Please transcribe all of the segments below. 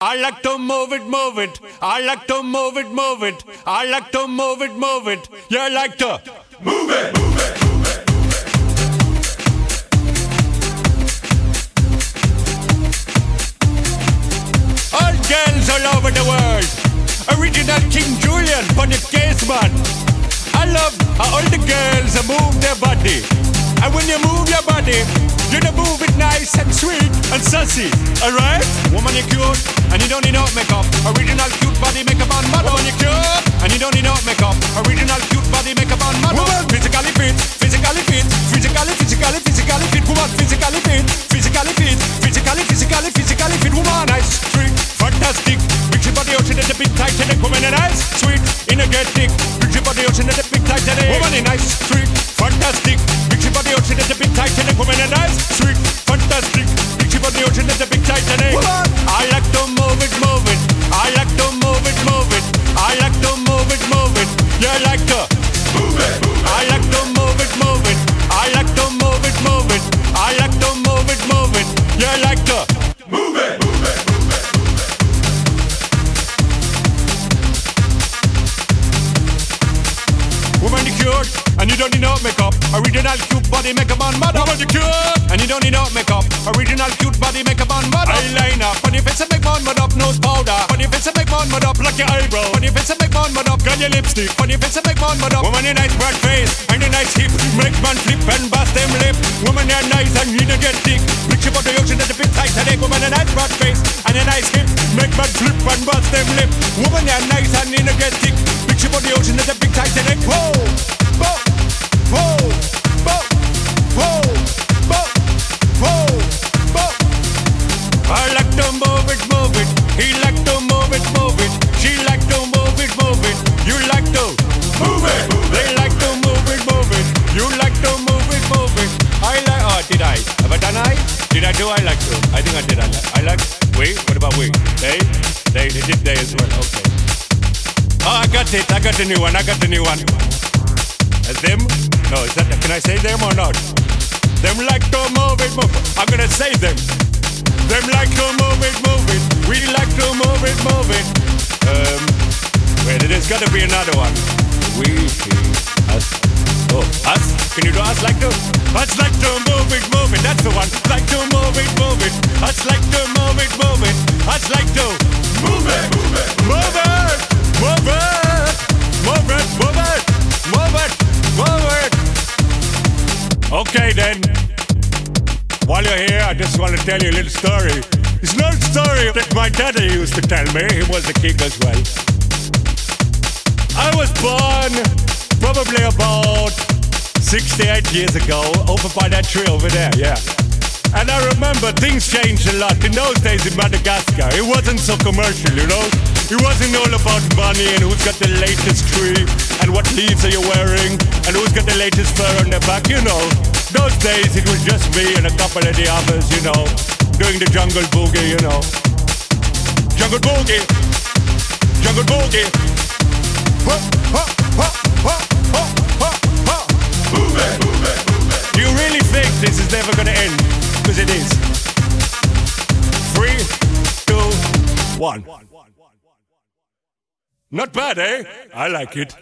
I like to move it, move it. I like to move it, move it. I like to move it, move it. You like to move it, move it, move it. All girls all over the world. Original King Julian, funny case man. I love how all the girls move their body. And when you move your body, you move it nice and sweet and sassy, alright? Woman, you're cute, and you don't need no makeup. Original cute body makeup on model. Woman, you're cute, and you don't need no makeup. Original cute body makeup on model. Woman, physically fit, physically fit, physically fit. Woman, physically fit, physically fit, physically fit. Woman, nice, sweet, fantastic. Big body ocean at the big Titanic. Woman, nice, sweet, energetic. Big body ocean at the big Titanic. Woman, nice, sweet, fantastic. Big body ocean at the big Titanic. Woman, nice, sweet, fantastic. Big body ocean at the big Titanic. Woman, I like to move it, move it. I like to move it, move it. I like to move it, move it. You like to move it, move it. I like to move it, move it. I like to move it, move it. I like to move it, move it. You like to move it, move it, move it. Woman, you cute, and you don't need no makeup. Original cute body makeup on model. Woman, you cute, and you don't need no makeup. Original cute body makeup on model. Eyeliner, funny face and make man mud up. Nose powder, funny face and make man mud up. Like your eyebrow, funny face and make man mud up. Got your lipstick, funny face and make man mud up. Woman, you nice broad face and a nice hip. Make man flip and bust them lip. Woman, you're nice and energetic. Picture about the ocean at the big Titanic. Woman, a nice broad face and a nice hip. Make man flip and bust them lip. Woman, you're nice and energetic. Picture about the ocean at the big Titanic. Whoa. Whoa, whoa, whoa, whoa, whoa, whoa, whoa. I like to move it, move it. He like to move it, move it. She like to move it, move it. You like to move it, move it. They like to move it, move it. You like to move it, move it. I like. Oh, did I? Have I done I? Did I do? I like to. I think I did. I like. We. What about we? They did they as well. Okay. Oh, I got it. I got the new one. I got the new one. As them? No, is that, can I say them or not? Them like to move it, move it. I'm gonna say them. Them like to move it, move it. We like to move it, move it. Wait, there's gotta be another one. We, us. Oh, us? Can you do us like to? Us like to move it, move it. That's the one. Like to move it, move it. Us like to move it, move it. Us like to move it, move it. Move it, move it. Move it, move it. Move it, move it. Okay then. While you're here, I just want to tell you a little story. It's not a story that my daddy used to tell me. He was a king as well. I was born probably about 68 years ago, over by that tree over there, yeah. And I remember things changed a lot. In those days in Madagascar, it wasn't so commercial, you know? It wasn't all about money and who's got the latest tree and what leaves are you wearing and who's got the latest fur on their back, you know? Those days it was just me and a couple of the others, you know, doing the jungle boogie, you know. Jungle boogie, jungle boogie. Ha, ha, ha, ha, ha, ha, ha. Move it, move it, move it. Do you really think this is never gonna end? Because it is. 3, 2, 1. Not bad, eh? I like it.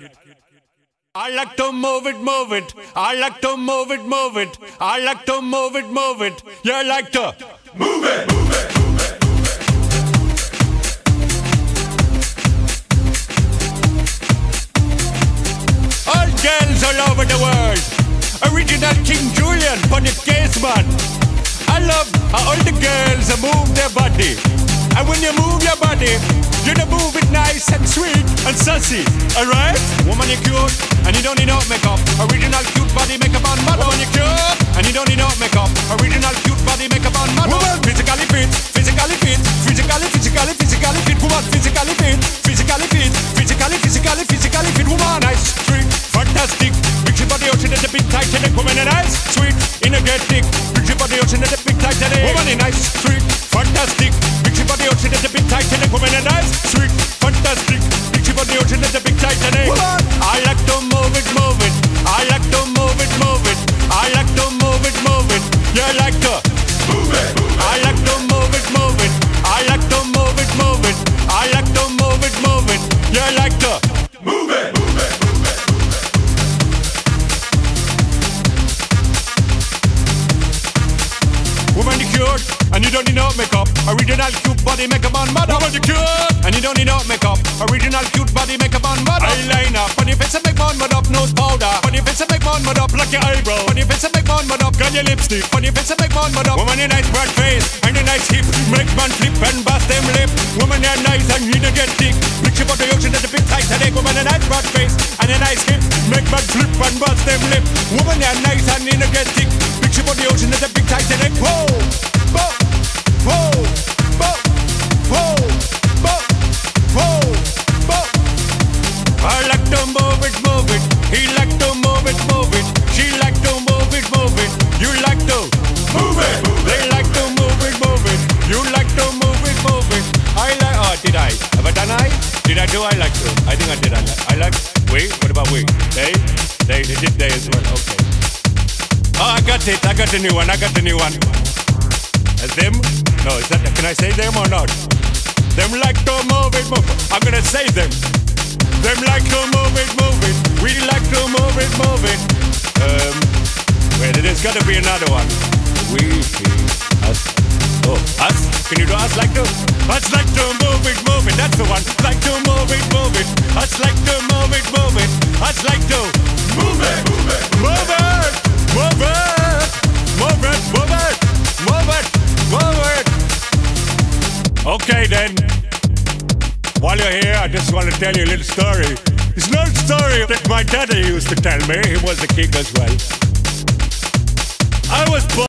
I like to move it, move it. I like to move it, move it. I like to move it, move it. You like to move it, move it, move it. All girls all over the world. Original King Julian, funny case man. I love how all the girls move their body. And when you move your body, you move it nice and sweet and sassy, alright? Woman, you're cute, and you don't need no makeup. Original cute body makeup on model. Woman, you're cute, and you don't need no makeup. Original cute body makeup on model. Woman, physically fit, physically fit, physically fit. Woman, physically fit, physically fit, physically fit. Woman, nice, sweet, fantastic. Big body ocean at the big Titanic. Woman, nice, sweet, energetic. Big body ocean at the big Titanic. Woman, nice, sweet, fantastic. Big body ocean at the big Titanic. Woman, nice, sweet, fantastic. Big body ocean at the big Titanic. Woman, I like to move it, move it. I like to move it, move it. I like to move it, move it. You like to move it, move it. I like to move it, move it. I like to move it, move it. body make a man mad up. Woman you cute, and you don't need no makeup. Original cute body make a man mad up. Eyeliner, funny face and make man mad up. Nose powder, funny face and make man mad up. Like your eyebrow, funny face and make man mad up. Got your lipstick, funny face and make man mad up. Woman you nice broad face and a nice hip, make man flip and bust them lip. Woman you nice and you don't get thick. Picture about the ocean at the big Titanic. Woman you nice broad face and a nice hip, make man flip and bust them lip. Woman you nice and you don't get thick. Picture about the ocean at the big Titanic. Whoa, whoa, whoa, whoa, whoa, whoa, whoa, whoa. I like to move it, move it. He like to move it, move it. She like to move it, move it. You like to move it. They like to move it, move it. You like to move it, move it. I like. Oh, did I? Have I done I? Did I do? I like to. I think I did. I like. We. What about we? They did they as well. Okay. Oh, I got it. I got the new one. I got the new one. Them? No, is that? Can I say them or not? Them like to move it, move it. I'm gonna say them. Them like to move it, move it. We like to move it, move it. Wait, there's gotta be another one. We, us. Oh, us? Can you do us like to? Us like to move it, move it. That's the one. Like to move it, move it. Us like to move it, move it. Us like to move it, move it, move it, move it, move it, move it, move it, move it. Okay then. While you're here, I just want to tell you a little story. It's an old story that my daddy used to tell me. He was a king as well. I was born